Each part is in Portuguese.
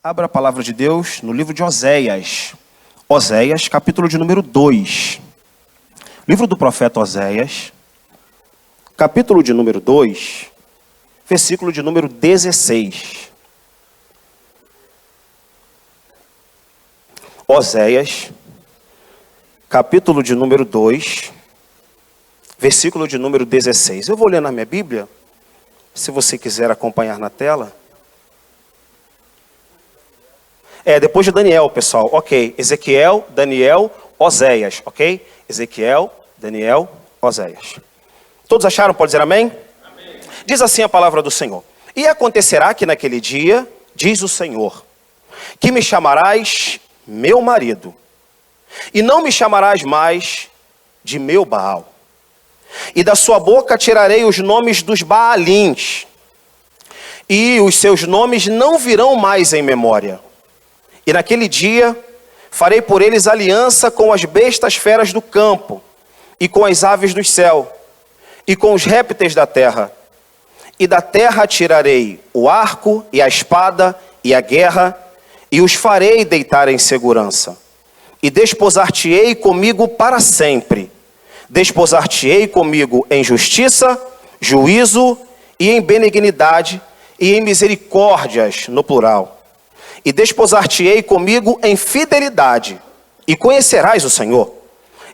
Abra a palavra de Deus no livro de Oséias. Oséias, capítulo de número 2. Livro do profeta Oséias, capítulo de número 2, versículo de número 16. Oséias, capítulo de número 2, versículo de número 16. Eu vou ler na minha Bíblia, se você quiser acompanhar na tela. Depois de Daniel, pessoal. Ok. Ezequiel, Daniel, Oséias. Ok? Ezequiel, Daniel, Oséias. Todos acharam? Pode dizer amém? Amém? Diz assim a palavra do Senhor. E acontecerá que naquele dia, diz o Senhor, que me chamarás meu marido, e não me chamarás mais de meu Baal. E da sua boca tirarei os nomes dos Baalins, e os seus nomes não virão mais em memória. E naquele dia farei por eles aliança com as bestas feras do campo, e com as aves do céu, e com os répteis da terra. E da terra tirarei o arco, e a espada, e a guerra, e os farei deitar em segurança. E desposar-te-ei comigo para sempre. Desposar-te-ei comigo em justiça, juízo, e em benignidade, e em misericórdias, no plural. E desposar-te-ei comigo em fidelidade, e conhecerás o Senhor.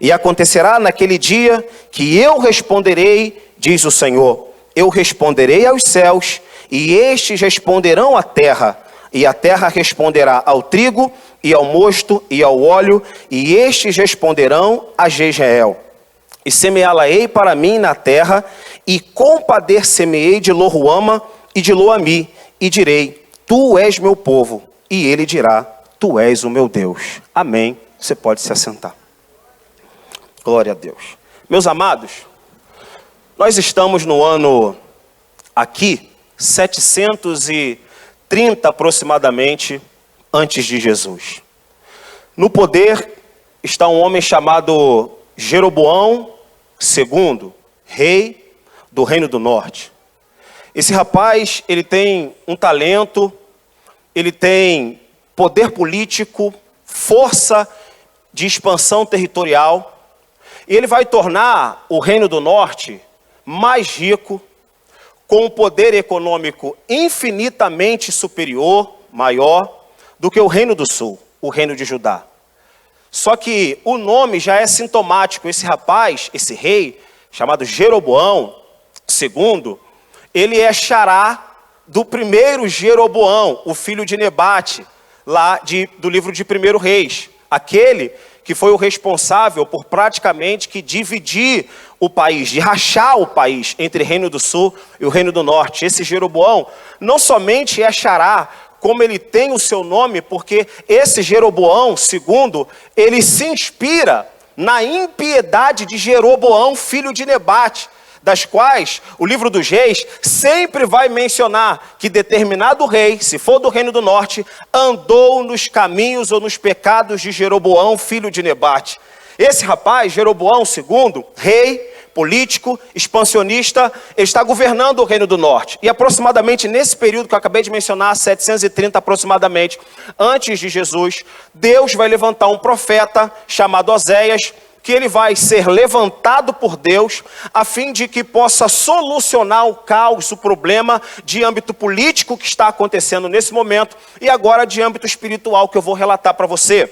E acontecerá naquele dia que eu responderei, diz o Senhor, eu responderei aos céus, e estes responderão à terra, e a terra responderá ao trigo, e ao mosto, e ao óleo, e estes responderão a Jezreel. E semeá-la-ei para mim na terra, e compadecer-me-ei de Lo-ruama e de Lo-ami, e direi, tu és meu povo. E ele dirá, tu és o meu Deus. Amém. Você pode se assentar. Glória a Deus. Meus amados, nós estamos no ano aqui, 730 aproximadamente, antes de Jesus. No poder está um homem chamado Jeroboão II, rei do Reino do Norte. Esse rapaz, ele tem um talento, ele tem poder político, força de expansão territorial, e ele vai tornar o Reino do Norte mais rico, com um poder econômico infinitamente superior, maior, do que o Reino do Sul, o Reino de Judá. Só que o nome já é sintomático. Esse rapaz, esse rei, chamado Jeroboão II, ele é xará do primeiro Jeroboão, o filho de Nebate, lá do livro de 1 Reis. Aquele que foi o responsável por praticamente que dividir o país, de rachar o país entre o Reino do Sul e o Reino do Norte. Esse Jeroboão não somente é xará, como ele tem o seu nome, porque esse Jeroboão II, ele se inspira na impiedade de Jeroboão, filho de Nebate, das quais o livro dos reis sempre vai mencionar que determinado rei, se for do Reino do Norte, andou nos caminhos ou nos pecados de Jeroboão, filho de Nebate. Esse rapaz, Jeroboão II, rei, político, expansionista, ele está governando o Reino do Norte. E aproximadamente nesse período que eu acabei de mencionar, 730 aproximadamente, antes de Jesus, Deus vai levantar um profeta chamado Oséias, que ele vai ser levantado por Deus, a fim de que possa solucionar o caos, o problema de âmbito político que está acontecendo nesse momento, e agora de âmbito espiritual que eu vou relatar para você.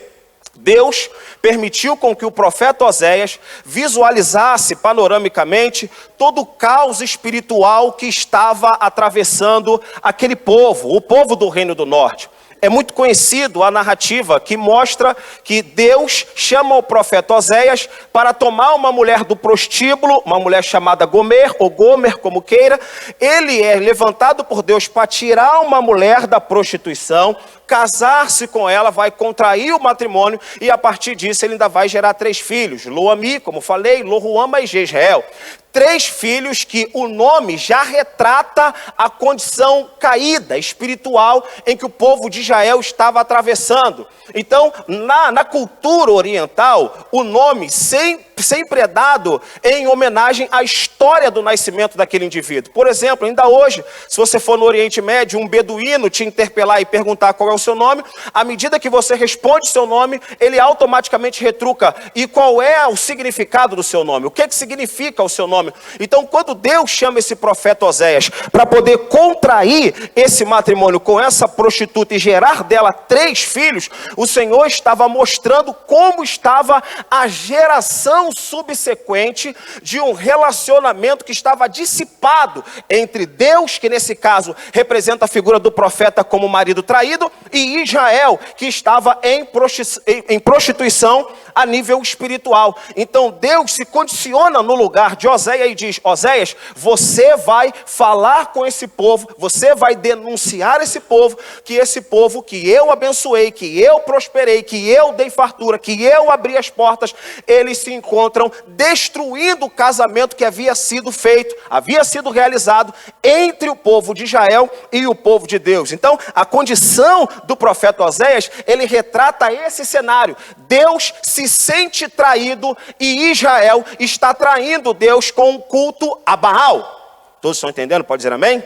Deus permitiu com que o profeta Oséias visualizasse panoramicamente todo o caos espiritual que estava atravessando aquele povo, o povo do Reino do Norte. É muito conhecido a narrativa que mostra que Deus chama o profeta Oséias para tomar uma mulher do prostíbulo, uma mulher chamada Gomer, ou Gomer, como queira. Ele é levantado por Deus para tirar uma mulher da prostituição, casar-se com ela, vai contrair o matrimônio, e a partir disso ele ainda vai gerar 3 filhos. Lo-ami, como falei, Lo-ruama e Jezreel. 3 filhos que o nome já retrata a condição caída espiritual em que o povo de Israel estava atravessando. Então, na cultura oriental, o nome sempre sempre é dado em homenagem à história do nascimento daquele indivíduo. Por exemplo, ainda hoje, se você for no Oriente Médio, um beduíno te interpelar e perguntar qual é o seu nome, à medida que você responde seu nome, ele automaticamente retruca: e qual é o significado do seu nome? O que significa o seu nome? Então, quando Deus chama esse profeta Oséias para poder contrair esse matrimônio com essa prostituta e gerar dela 3 filhos, o Senhor estava mostrando como estava a geração subsequente de um relacionamento que estava dissipado entre Deus, que nesse caso representa a figura do profeta como marido traído, e Israel, que estava em prostituição a nível espiritual. Então Deus se condiciona no lugar de Oséias e diz: Oséias, você vai falar com esse povo, você vai denunciar esse povo que eu abençoei, que eu prosperei, que eu dei fartura, que eu abri as portas. Eles se encontram destruindo o casamento que havia sido feito, havia sido realizado entre o povo de Israel e o povo de Deus. Então, a condição do profeta Oséias, ele retrata esse cenário. Deus se sente traído e Israel está traindo Deus com um culto a Baal. Todos estão entendendo? Pode dizer amém?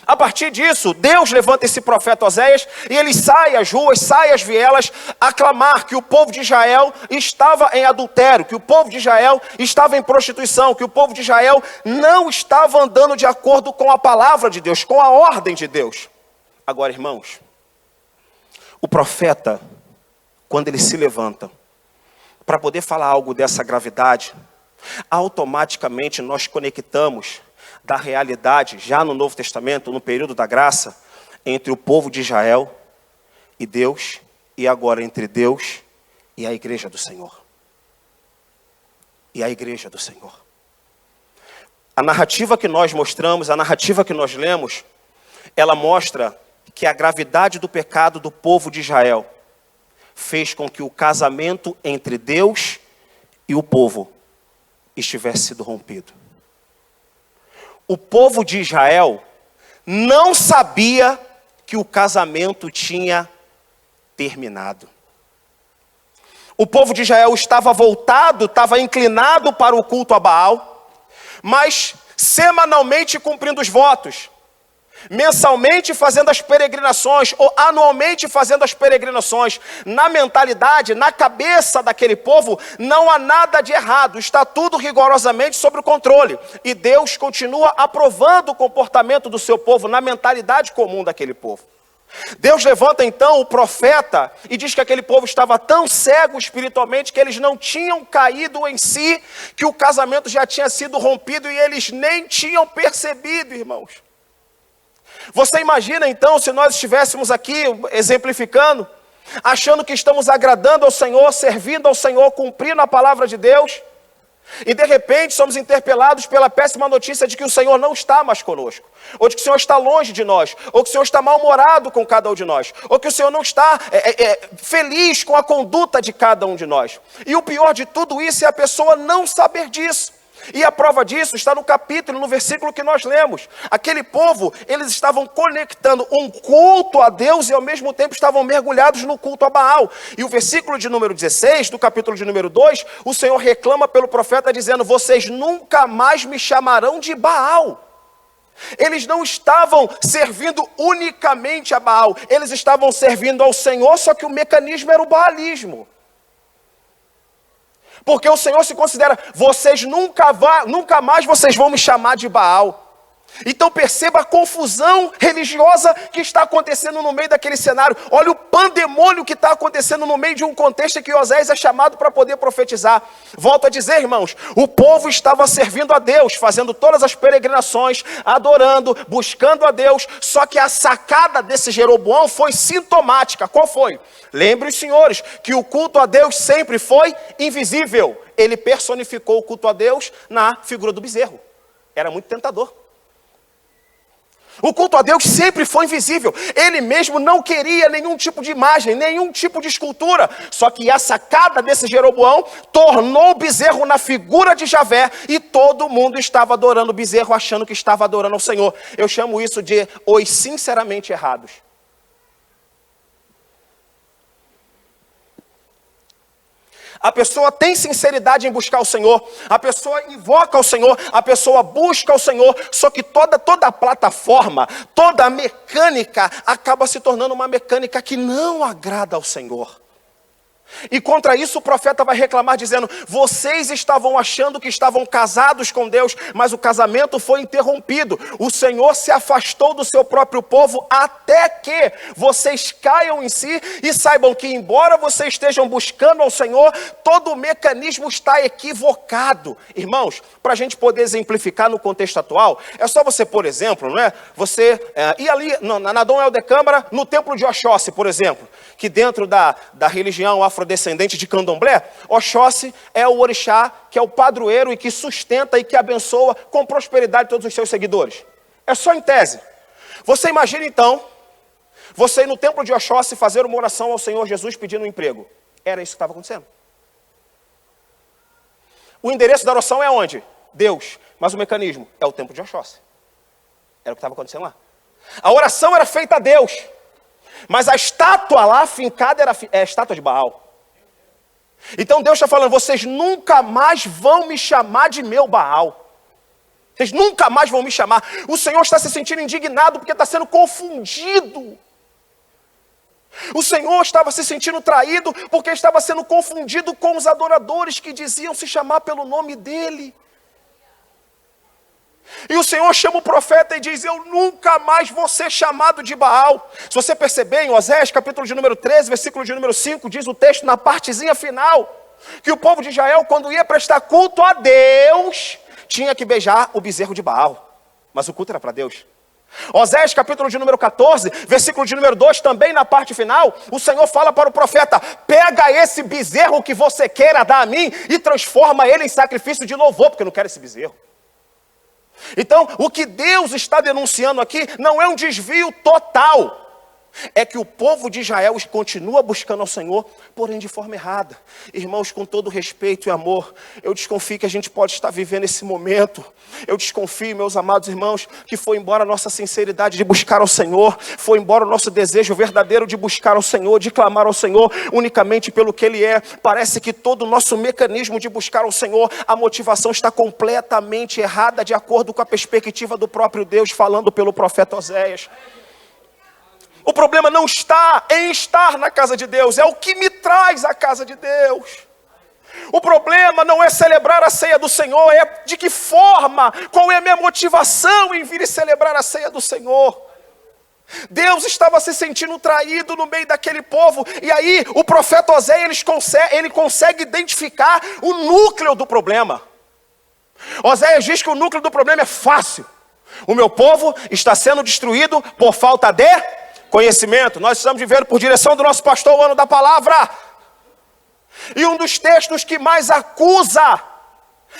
A partir disso, Deus levanta esse profeta Oséias e ele sai às ruas, sai às vielas, a clamar que o povo de Israel estava em adultério, que o povo de Israel estava em prostituição, que o povo de Israel não estava andando de acordo com a palavra de Deus, com a ordem de Deus. Agora, irmãos, o profeta, quando ele se levanta para poder falar algo dessa gravidade, automaticamente nós conectamos da realidade, já no Novo Testamento, no período da graça, entre o povo de Israel e Deus, e agora entre Deus e a igreja do Senhor. E a igreja do Senhor. A narrativa que nós mostramos, a narrativa que nós lemos, ela mostra que a gravidade do pecado do povo de Israel fez com que o casamento entre Deus e o povo estivesse sido rompido. O povo de Israel não sabia que o casamento tinha terminado. O povo de Israel estava voltado, estava inclinado para o culto a Baal, mas semanalmente cumprindo os votos, mensalmente fazendo as peregrinações, ou anualmente fazendo as peregrinações. Na mentalidade, na cabeça daquele povo, não há nada de errado, está tudo rigorosamente sob o controle. E Deus continua aprovando o comportamento do seu povo, na mentalidade comum daquele povo. Deus levanta então o profeta e diz que aquele povo estava tão cego espiritualmente que eles não tinham caído em si, que o casamento já tinha sido rompido e eles nem tinham percebido, irmãos. Você imagina então se nós estivéssemos aqui exemplificando, achando que estamos agradando ao Senhor, servindo ao Senhor, cumprindo a palavra de Deus, e de repente somos interpelados pela péssima notícia de que o Senhor não está mais conosco, ou de que o Senhor está longe de nós, ou que o Senhor está mal-humorado com cada um de nós, ou que o Senhor não está feliz com a conduta de cada um de nós. E o pior de tudo isso é a pessoa não saber disso. E a prova disso está no capítulo, no versículo que nós lemos. Aquele povo, eles estavam conectando um culto a Deus e ao mesmo tempo estavam mergulhados no culto a Baal. E o versículo de número 16, do capítulo de número 2, o Senhor reclama pelo profeta dizendo: vocês nunca mais me chamarão de Baal. Eles não estavam servindo unicamente a Baal, eles estavam servindo ao Senhor, só que o mecanismo era o baalismo. Porque o Senhor se considera: vocês nunca mais vocês vão me chamar de Baal. Então perceba a confusão religiosa que está acontecendo no meio daquele cenário. Olha o pandemônio que está acontecendo no meio de um contexto em que Oséias é chamado para poder profetizar. Volto a dizer, irmãos, o povo estava servindo a Deus, fazendo todas as peregrinações, adorando, buscando a Deus. Só que a sacada desse Jeroboão foi sintomática. Qual foi? Lembre os senhores que o culto a Deus sempre foi invisível. Ele personificou o culto a Deus na figura do bezerro. Era muito tentador. O culto a Deus sempre foi invisível. Ele mesmo não queria nenhum tipo de imagem, nenhum tipo de escultura. Só que a sacada desse Jeroboão tornou o bezerro na figura de Javé, e todo mundo estava adorando o bezerro, achando que estava adorando ao Senhor. Eu chamo isso de os sinceramente errados. A pessoa tem sinceridade em buscar o Senhor, a pessoa invoca o Senhor, a pessoa busca o Senhor, só que toda a plataforma, toda a mecânica acaba se tornando uma mecânica que não agrada ao Senhor. E contra isso o profeta vai reclamar dizendo: vocês estavam achando que estavam casados com Deus, mas o casamento foi interrompido. O Senhor se afastou do seu próprio povo até que vocês caiam em si e saibam que, embora vocês estejam buscando ao Senhor, todo o mecanismo está equivocado. Irmãos, para a gente poder exemplificar no contexto atual, é só você, por exemplo, não é? Você ir ali na Dom Helder Câmara, no templo de Oxóssi, por exemplo, que dentro da religião afrodescendente de Candomblé, Oxóssi é o orixá que é o padroeiro e que sustenta e que abençoa com prosperidade todos os seus seguidores. É só em tese. Você imagina então, você ir no templo de Oxóssi fazer uma oração ao Senhor Jesus pedindo um emprego. Era isso que estava acontecendo. O endereço da oração é onde? Deus. Mas o mecanismo é o templo de Oxóssi. Era o que estava acontecendo lá. A oração era feita a Deus. Mas a estátua lá fincada era a estátua de Baal. Então Deus está falando: vocês nunca mais vão me chamar de meu Baal. Vocês nunca mais vão me chamar. O Senhor está se sentindo indignado porque está sendo confundido. O Senhor estava se sentindo traído porque estava sendo confundido com os adoradores que diziam se chamar pelo nome dele. E o Senhor chama o profeta e diz: eu nunca mais vou ser chamado de Baal. Se você perceber, em Oséias, capítulo de número 13, versículo de número 5, diz o texto na partezinha final, que o povo de Israel, quando ia prestar culto a Deus, tinha que beijar o bezerro de Baal. Mas o culto era para Deus. Oséias, capítulo de número 14, versículo de número 2, também na parte final, o Senhor fala para o profeta: pega esse bezerro que você queira dar a mim e transforma ele em sacrifício de louvor, porque eu não quero esse bezerro. Então, o que Deus está denunciando aqui não é um desvio total. É que o povo de Israel continua buscando ao Senhor, porém de forma errada. Irmãos, com todo respeito e amor, eu desconfio que a gente pode estar vivendo esse momento. Eu desconfio, meus amados irmãos, que foi embora a nossa sinceridade de buscar ao Senhor, foi embora o nosso desejo verdadeiro de buscar ao Senhor, de clamar ao Senhor unicamente pelo que Ele é. Parece que todo o nosso mecanismo de buscar ao Senhor, a motivação está completamente errada, de acordo com a perspectiva do próprio Deus, falando pelo profeta Oséias. O problema não está em estar na casa de Deus, é o que me traz à casa de Deus. O problema não é celebrar a ceia do Senhor, é de que forma, qual é a minha motivação em vir e celebrar a ceia do Senhor. Deus estava se sentindo traído no meio daquele povo, e aí o profeta Oséias ele consegue identificar o núcleo do problema. Oséias diz que o núcleo do problema é fácil. O meu povo está sendo destruído por falta de conhecimento. Nós estamos vivendo por direção do nosso pastor o ano da palavra. E um dos textos que mais acusa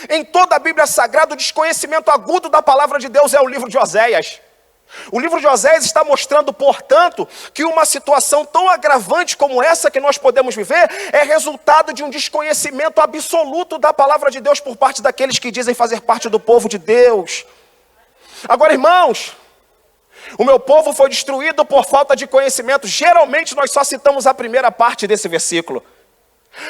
em toda a Bíblia Sagrada o desconhecimento agudo da palavra de Deus é o livro de Oséias. O livro de Oséias está mostrando, portanto, que uma situação tão agravante como essa que nós podemos viver é resultado de um desconhecimento absoluto da palavra de Deus por parte daqueles que dizem fazer parte do povo de Deus. Agora, irmãos, o meu povo foi destruído por falta de conhecimento. Geralmente nós só citamos a primeira parte desse versículo.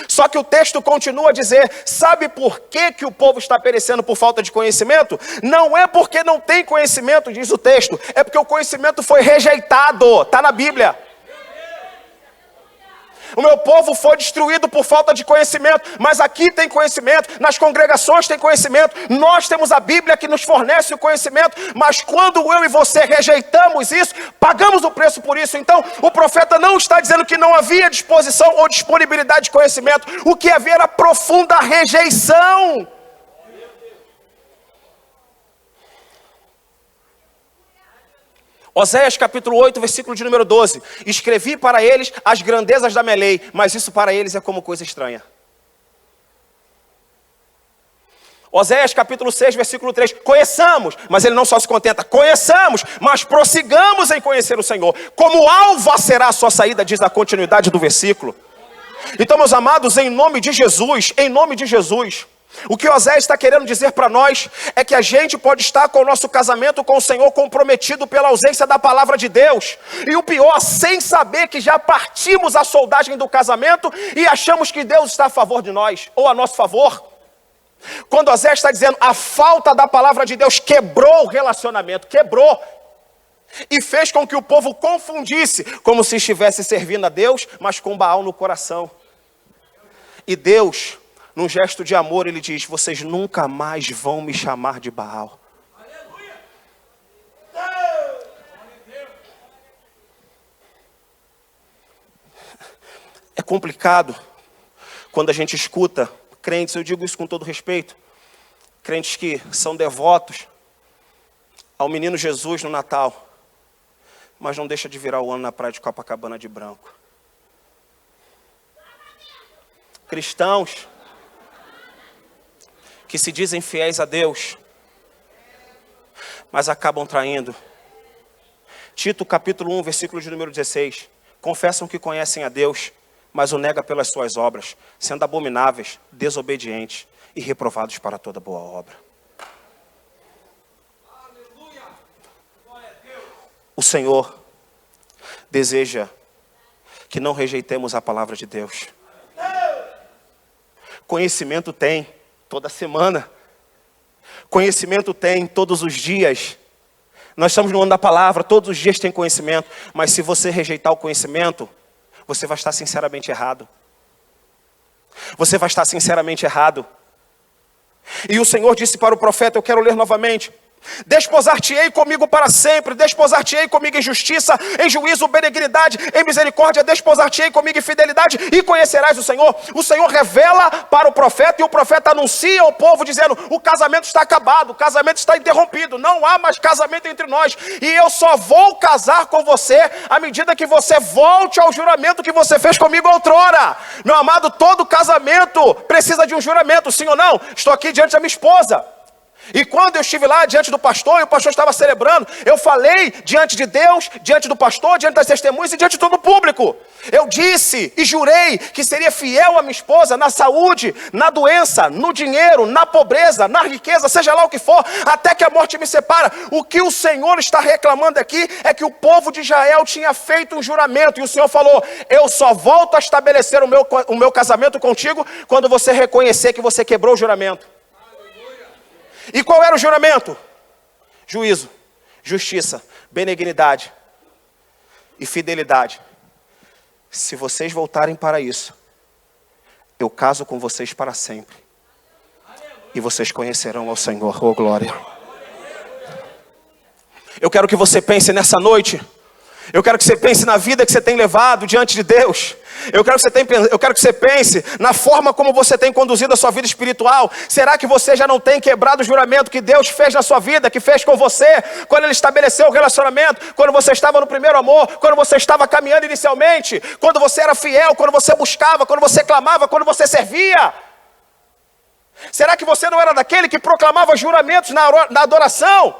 Só que o texto continua a dizer: sabe por que o povo está perecendo por falta de conhecimento? Não é porque não tem conhecimento, diz o texto, é porque o conhecimento foi rejeitado. Está na Bíblia. O meu povo foi destruído por falta de conhecimento, mas aqui tem conhecimento, nas congregações tem conhecimento, nós temos a Bíblia que nos fornece o conhecimento, mas quando eu e você rejeitamos isso, pagamos o preço por isso. Então o profeta não está dizendo que não havia disposição ou disponibilidade de conhecimento, o que havia era profunda rejeição. Oséias capítulo 8, versículo de número 12. Escrevi para eles as grandezas da minha lei, mas isso para eles é como coisa estranha. Oséias capítulo 6, versículo 3. Conheçamos, mas ele não só se contenta. Conheçamos, mas prossigamos em conhecer o Senhor. Como alva será a sua saída, diz a continuidade do versículo. Então, meus amados, em nome de Jesus, O que Oséias está querendo dizer para nós é que a gente pode estar com o nosso casamento com o Senhor comprometido pela ausência da palavra de Deus. E o pior, sem saber que já partimos a soldagem do casamento e achamos que Deus está a favor de nós, ou a nosso favor. Quando Oséias está dizendo, a falta da palavra de Deus quebrou o relacionamento, quebrou. E fez com que o povo confundisse, como se estivesse servindo a Deus, mas com Baal no coração. E Deus, num gesto de amor, ele diz, vocês nunca mais vão me chamar de Baal. É complicado quando a gente escuta crentes, eu digo isso com todo respeito, crentes que são devotos ao menino Jesus no Natal, mas não deixa de virar o ano na praia de Copacabana de branco. Cristãos que se dizem fiéis a Deus, mas acabam traindo. Tito capítulo 1, versículo de número 16. Confessam que conhecem a Deus, mas o nega pelas suas obras, sendo abomináveis, desobedientes e reprovados para toda boa obra. O Senhor deseja que não rejeitemos a palavra de Deus. Conhecimento tem toda semana. Conhecimento tem todos os dias. Nós estamos no ano da palavra, todos os dias tem conhecimento. Mas se você rejeitar o conhecimento, você vai estar sinceramente errado. Você vai estar sinceramente errado. E o Senhor disse para o profeta, eu quero ler novamente. Desposar-te-ei comigo para sempre, desposar-te-ei comigo em justiça, em juízo, benignidade, em misericórdia, desposar-te-ei comigo em fidelidade e conhecerás o Senhor. O Senhor revela para o profeta e o profeta anuncia ao povo dizendo, o casamento está acabado, o casamento está interrompido, não há mais casamento entre nós e eu só vou casar com você à medida que você volte ao juramento que você fez comigo outrora. Meu amado, todo casamento precisa de um juramento, sim ou não? Estou aqui diante da minha esposa. E quando eu estive lá diante do pastor, e o pastor estava celebrando, eu falei diante de Deus, diante do pastor, diante das testemunhas e diante de todo o público. Eu disse e jurei que seria fiel à minha esposa na saúde, na doença, no dinheiro, na pobreza, na riqueza, seja lá o que for, até que a morte me separa. O que o Senhor está reclamando aqui é que o povo de Israel tinha feito um juramento. E o Senhor falou, eu só volto a estabelecer o meu casamento contigo quando você reconhecer que você quebrou o juramento. E qual era o juramento? Juízo, justiça, benignidade e fidelidade. Se vocês voltarem para isso, eu caso com vocês para sempre. E vocês conhecerão ao Senhor, oh glória. Eu quero que você pense nessa noite. Eu quero que você pense na vida que você tem levado diante de Deus. Eu quero que você pense na forma como você tem conduzido a sua vida espiritual. Será que você já não tem quebrado o juramento que Deus fez na sua vida, que fez com você, quando Ele estabeleceu o relacionamento, quando você estava no primeiro amor, quando você estava caminhando inicialmente, quando você era fiel, quando você buscava, quando você clamava, quando você servia? Será que você não era daquele que proclamava juramentos na adoração?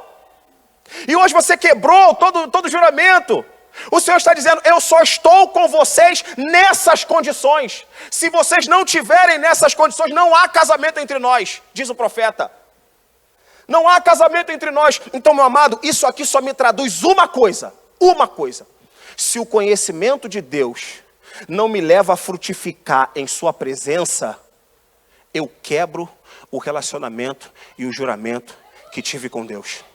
E hoje você quebrou todo juramento. O Senhor está dizendo, eu só estou com vocês nessas condições. Se vocês não tiverem nessas condições, não há casamento entre nós, diz o profeta. Não há casamento entre nós. Então, meu amado, isso aqui só me traduz uma coisa. Se o conhecimento de Deus não me leva a frutificar em sua presença, eu quebro o relacionamento e o juramento que tive com Deus.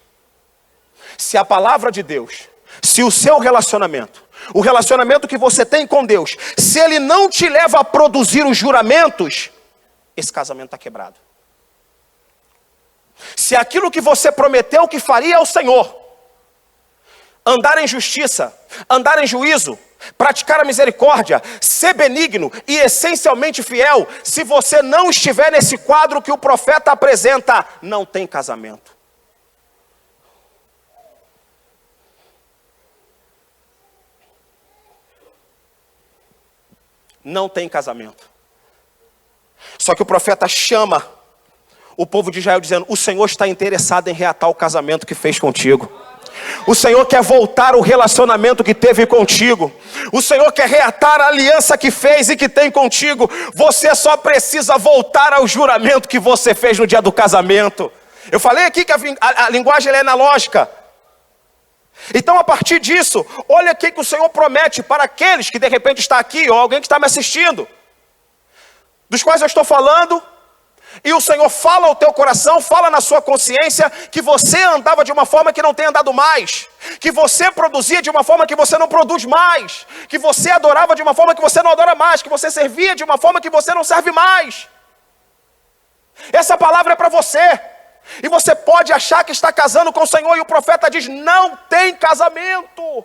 Se a palavra de Deus, se o seu relacionamento, o relacionamento que você tem com Deus, se ele não te leva a produzir os juramentos, esse casamento está quebrado. Se aquilo que você prometeu que faria ao Senhor, andar em justiça, andar em juízo, praticar a misericórdia, ser benigno e essencialmente fiel, se você não estiver nesse quadro que o profeta apresenta, não tem casamento. Não tem casamento. Só que o profeta chama o povo de Israel dizendo, o Senhor está interessado em reatar o casamento que fez contigo. O Senhor quer voltar o relacionamento que teve contigo. O Senhor quer reatar a aliança que fez e que tem contigo. Você só precisa voltar ao juramento que você fez no dia do casamento. Eu falei aqui que a linguagem ela é analógica. Então, a partir disso, olha o que o Senhor promete para aqueles que de repente está aqui, ou alguém que está me assistindo, dos quais eu estou falando, e o Senhor fala ao teu coração, fala na sua consciência, que você andava de uma forma que não tem andado mais, que você produzia de uma forma que você não produz mais, que você adorava de uma forma que você não adora mais, que você servia de uma forma que você não serve mais. Essa palavra é para você. E você pode achar que está casando com o Senhor, e o profeta diz, não tem casamento.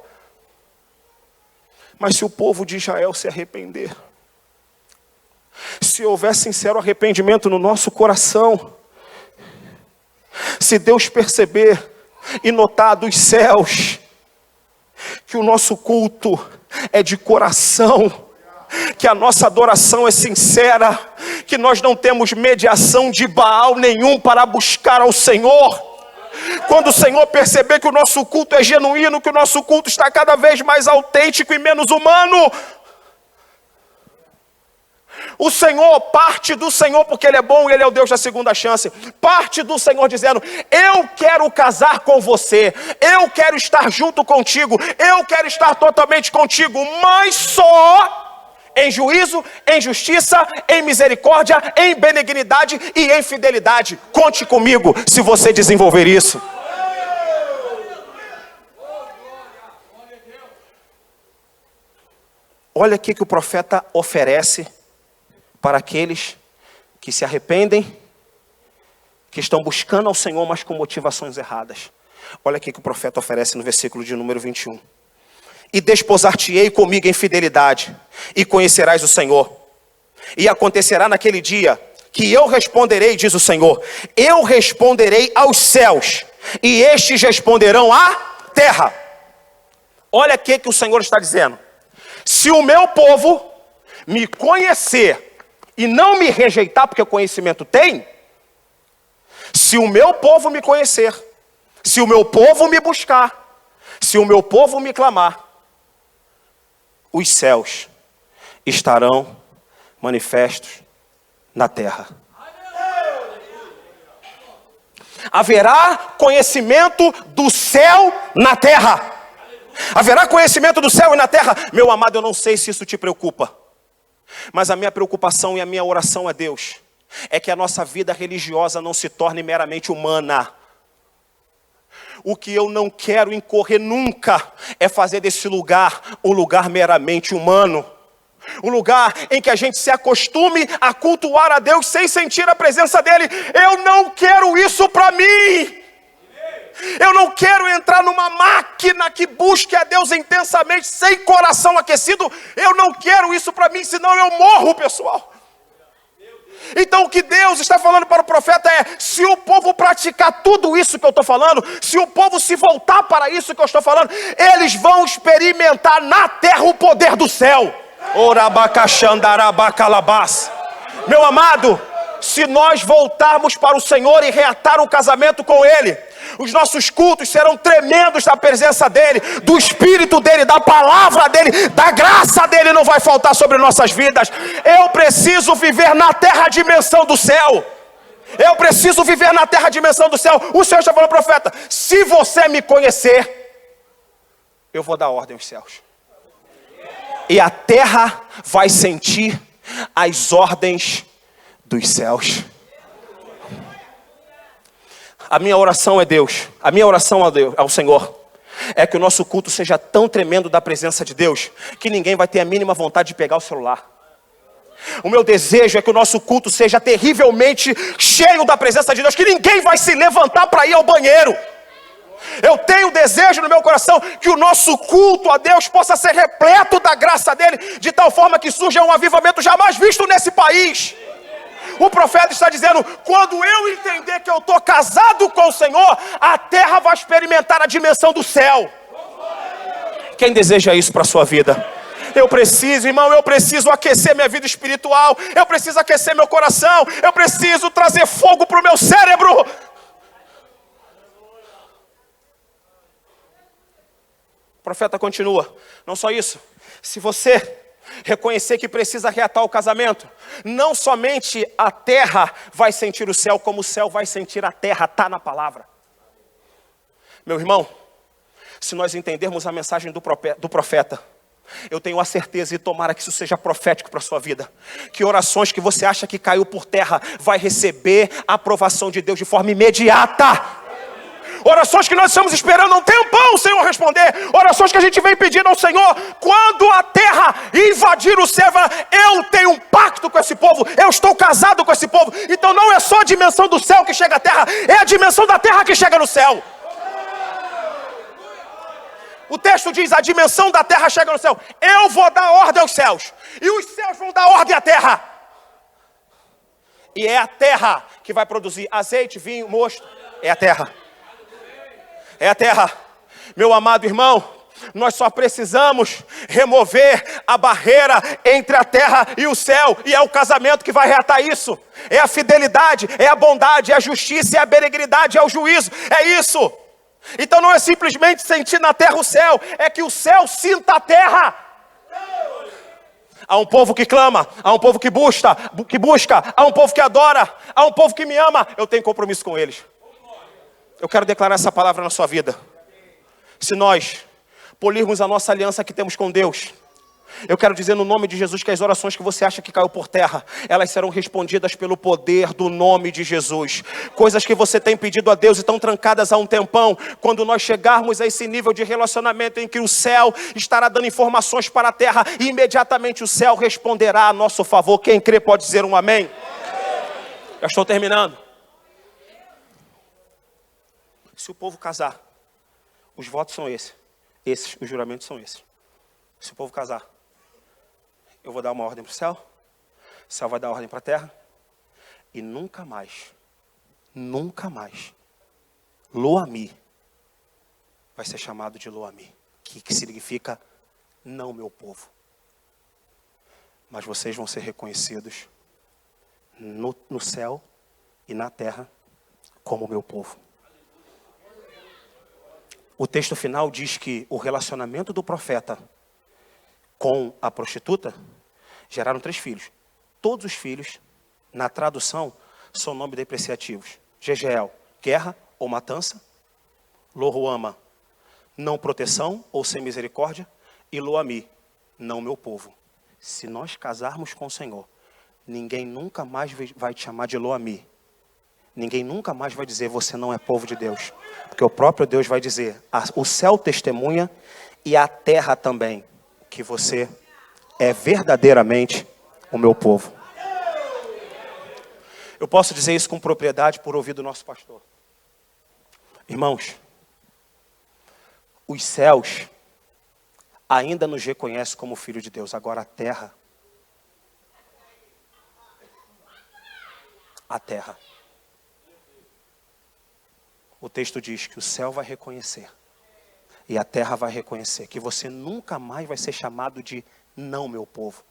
Mas se o povo de Israel se arrepender, se houver sincero arrependimento no nosso coração, se Deus perceber e notar dos céus que o nosso culto é de coração, que a nossa adoração é sincera, que nós não temos mediação de Baal nenhum para buscar ao Senhor. Quando o Senhor perceber que o nosso culto é genuíno, que o nosso culto está cada vez mais autêntico e menos humano, o Senhor, parte do Senhor, porque Ele é bom e Ele é o Deus da segunda chance, parte do Senhor dizendo, eu quero casar com você, eu quero estar junto contigo, eu quero estar totalmente contigo, mas só em juízo, em justiça, em misericórdia, em benignidade e em fidelidade. Conte comigo se você desenvolver isso. Olha aqui que o profeta oferece para aqueles que se arrependem, que estão buscando ao Senhor, mas com motivações erradas. Olha aqui que o profeta oferece no versículo de número 21. E desposar-te-ei comigo em fidelidade, e conhecerás o Senhor. E acontecerá naquele dia, que eu responderei, diz o Senhor, eu responderei aos céus, e estes responderão à terra. Olha o que o Senhor está dizendo. Se o meu povo me conhecer, e não me rejeitar, porque o conhecimento tem, se o meu povo me conhecer, se o meu povo me buscar, se o meu povo me clamar, os céus estarão manifestos na terra. Haverá conhecimento do céu na terra. Haverá conhecimento do céu e na terra. Meu amado, eu não sei se isso te preocupa, mas a minha preocupação e a minha oração a Deus é que a nossa vida religiosa não se torne meramente humana. O que eu não quero incorrer nunca é fazer desse lugar um lugar meramente humano. Um lugar em que a gente se acostume a cultuar a Deus sem sentir a presença dEle. Eu não quero isso para mim. Eu não quero entrar numa máquina que busque a Deus intensamente, sem coração aquecido. Eu não quero isso para mim, senão eu morro, pessoal. Então o que Deus está falando para o profeta é, se o povo praticar tudo isso que eu estou falando, se o povo se voltar para isso que eu estou falando, eles vão experimentar na terra o poder do céu. Meu amado, se nós voltarmos para o Senhor e reatar o casamento com Ele, os nossos cultos serão tremendos da presença dEle, do Espírito dEle, da palavra dEle, da graça dEle não vai faltar sobre nossas vidas. Eu preciso viver na terra dimensão do céu. Eu preciso viver na terra dimensão do céu. O Senhor está falando, profeta, se você me conhecer, eu vou dar ordem aos céus. E a terra vai sentir as ordens dos céus. A minha oração é Deus, a minha oração ao Senhor é que o nosso culto seja tão tremendo da presença de Deus que ninguém vai ter a mínima vontade de pegar o celular. O meu desejo é que o nosso culto seja terrivelmente cheio da presença de Deus, que ninguém vai se levantar para ir ao banheiro. Eu tenho desejo no meu coração que o nosso culto a Deus possa ser repleto da graça dEle, de tal forma que surja um avivamento jamais visto nesse país. O profeta está dizendo, quando eu entender que eu estou casado com o Senhor, a terra vai experimentar a dimensão do céu. Quem deseja isso para a sua vida? Eu preciso, irmão, eu preciso aquecer minha vida espiritual, eu preciso aquecer meu coração, eu preciso trazer fogo para o meu cérebro. profeta continua. Não só isso. Se você reconhecer que precisa reatar o casamento, não somente a terra vai sentir o céu, como o céu vai sentir a terra. Está na palavra. Meu irmão, se nós entendermos a mensagem do profeta, eu tenho a certeza, e tomara que isso seja profético para a sua vida, que orações que você acha que caiu por terra, vai receber a aprovação de Deus de forma imediata. Orações que nós estamos esperando há um tempão o Senhor responder. Orações que a gente vem pedindo ao Senhor. Quando a terra invadir o céu, eu tenho um pacto com esse povo, eu estou casado com esse povo. Então não é só a dimensão do céu que chega à terra, é a dimensão da terra que chega no céu. O texto diz, a dimensão da terra chega no céu. Eu vou dar ordem aos céus, e os céus vão dar ordem à terra. E é a terra que vai produzir azeite, vinho, mosto. É a terra. É a terra. Meu amado irmão, nós só precisamos remover a barreira entre a terra e o céu. E é o casamento que vai reatar isso. É a fidelidade, é a bondade, é a justiça, é a benignidade, é o juízo. É isso. Então não é simplesmente sentir na terra o céu, é que o céu sinta a terra. Há um povo que clama, há um povo que busca, há um povo que adora, há um povo que me ama. Eu tenho compromisso com eles. Eu quero declarar essa palavra na sua vida. Se nós polirmos a nossa aliança que temos com Deus, eu quero dizer no nome de Jesus que as orações que você acha que caiu por terra, elas serão respondidas pelo poder do nome de Jesus. Coisas que você tem pedido a Deus e estão trancadas há um tempão. Quando nós chegarmos a esse nível de relacionamento em que o céu estará dando informações para a terra, e imediatamente o céu responderá a nosso favor. Quem crê pode dizer um amém? Já estou terminando. Se o povo casar, os votos são esses, os juramentos são esses. Se o povo casar, eu vou dar uma ordem para o céu vai dar ordem para a terra, e nunca mais, Lo-Ammi vai ser chamado de Lo-Ammi, que significa não meu povo. Mas vocês vão ser reconhecidos no céu e na terra como meu povo. O texto final diz que o relacionamento do profeta com a prostituta geraram 3 filhos. Todos os filhos, na tradução, são nomes depreciativos. Jezreel, guerra ou matança. Lo-Ruama, não proteção ou sem misericórdia. E Lo-Ammi, não meu povo. Se nós casarmos com o Senhor, ninguém nunca mais vai te chamar de Lo-Ammi. Ninguém nunca mais vai dizer, você não é povo de Deus. Porque o próprio Deus vai dizer, o céu testemunha e a terra também, que você é verdadeiramente o meu povo. Eu posso dizer isso com propriedade por ouvir do nosso pastor. Irmãos, os céus ainda nos reconhecem como filho de Deus. Agora a terra. O texto diz que o céu vai reconhecer e a terra vai reconhecer que você nunca mais vai ser chamado de não meu povo.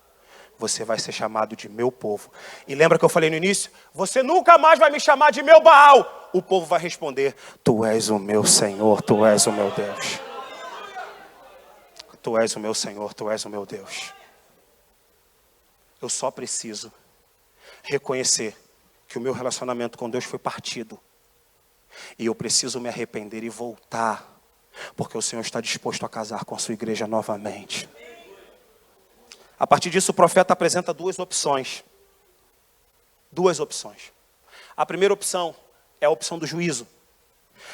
Você vai ser chamado de meu povo. E lembra que eu falei no início? Você nunca mais vai me chamar de meu Baal. O povo vai responder, tu és o meu Senhor, tu és o meu Deus. Tu és o meu Senhor, tu és o meu Deus. Eu só preciso reconhecer que o meu relacionamento com Deus foi partido. E eu preciso me arrepender e voltar, porque o Senhor está disposto a casar com a sua igreja novamente. A partir disso, o profeta apresenta 2 opções. 2 opções. A primeira opção é a opção do juízo.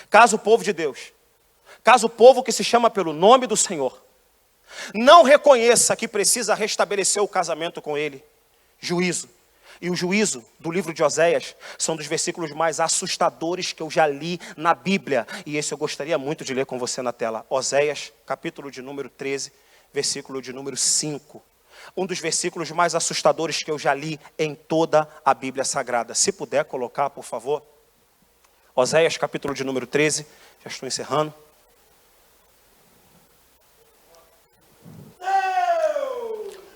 Caso o povo de Deus, caso o povo que se chama pelo nome do Senhor, não reconheça que precisa restabelecer o casamento com ele, juízo. E o juízo do livro de Oséias são dos versículos mais assustadores que eu já li na Bíblia. E esse eu gostaria muito de ler com você na tela. Oséias, capítulo de número 13, versículo de número 5. Um dos versículos mais assustadores que eu já li em toda a Bíblia Sagrada. Se puder colocar, por favor. Oséias, capítulo de número 13. Já estou encerrando.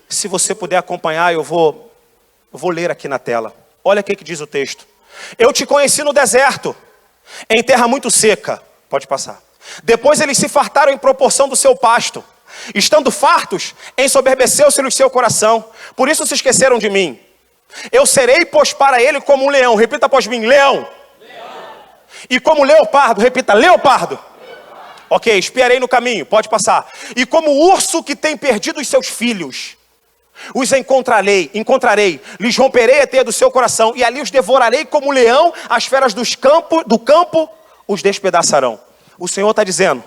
Se você puder acompanhar, eu vou ler aqui na tela. Olha o que diz o texto. Eu te conheci no deserto, em terra muito seca. Pode passar. Depois eles se fartaram em proporção do seu pasto. Estando fartos, ensoberbeceu-se no seu coração. Por isso se esqueceram de mim. Eu serei, pois, para ele como um leão. Repita após mim, leão. E como leopardo, repita, leopardo. Ok, espiarei no caminho, pode passar. E como urso que tem perdido os seus filhos, os encontrarei, lhes romperei a teia do seu coração, e ali os devorarei como leão, as feras do campo os despedaçarão. O Senhor está dizendo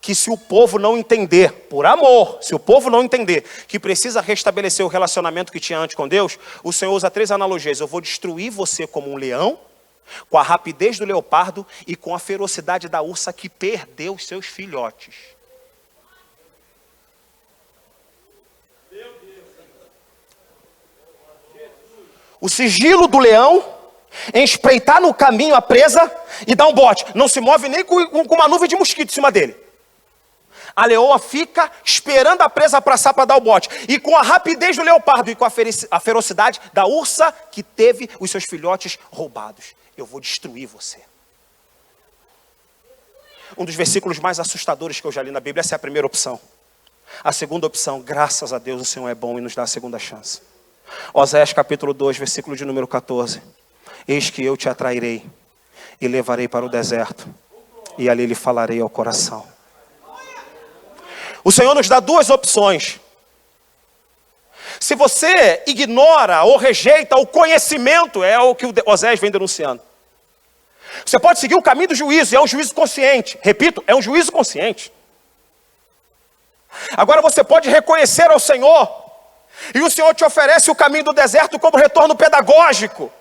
que se o povo não entender, por amor, se o povo não entender que precisa restabelecer o relacionamento que tinha antes com Deus, o Senhor usa 3 analogias. Eu vou destruir você como um leão, com a rapidez do leopardo e com a ferocidade da ursa que perdeu os seus filhotes. O sigilo do leão em espreitar no caminho a presa e dar um bote. Não se move nem com uma nuvem de mosquito em cima dele. A leoa fica esperando a presa passar para dar o bote. E com a rapidez do leopardo e com a ferocidade da ursa que teve os seus filhotes roubados. Eu vou destruir você. Um dos versículos mais assustadores que eu já li na Bíblia, essa é a primeira opção. A segunda opção, graças a Deus o Senhor é bom e nos dá a segunda chance. Oséias capítulo 2, versículo de número 14. Eis que eu te atrairei e levarei para o deserto, e ali lhe falarei ao coração. O Senhor nos dá 2 opções. Se você ignora ou rejeita o conhecimento, é o que o Oséias vem denunciando. Você pode seguir o caminho do juízo, e é um juízo consciente. Repito, é um juízo consciente. Agora você pode reconhecer ao Senhor, e o Senhor te oferece o caminho do deserto como retorno pedagógico.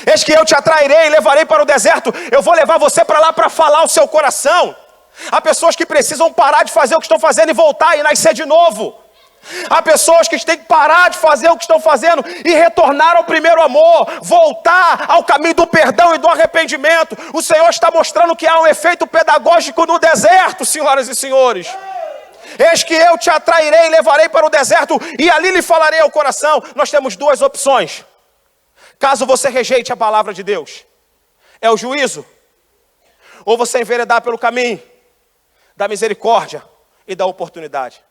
Eis que eu te atrairei e levarei para o deserto. Eu vou levar você para lá para falar o seu coração. Há pessoas que precisam parar de fazer o que estão fazendo e voltar e nascer de novo. Há pessoas que têm que parar de fazer o que estão fazendo e retornar ao primeiro amor, voltar ao caminho do perdão e do arrependimento. O Senhor está mostrando que há um efeito pedagógico no deserto, senhoras e senhores. Eis que eu te atrairei e levarei para o deserto, e ali lhe falarei ao coração. Nós temos 2 opções. Caso você rejeite a palavra de Deus, é o juízo, ou você enveredar pelo caminho da misericórdia e da oportunidade.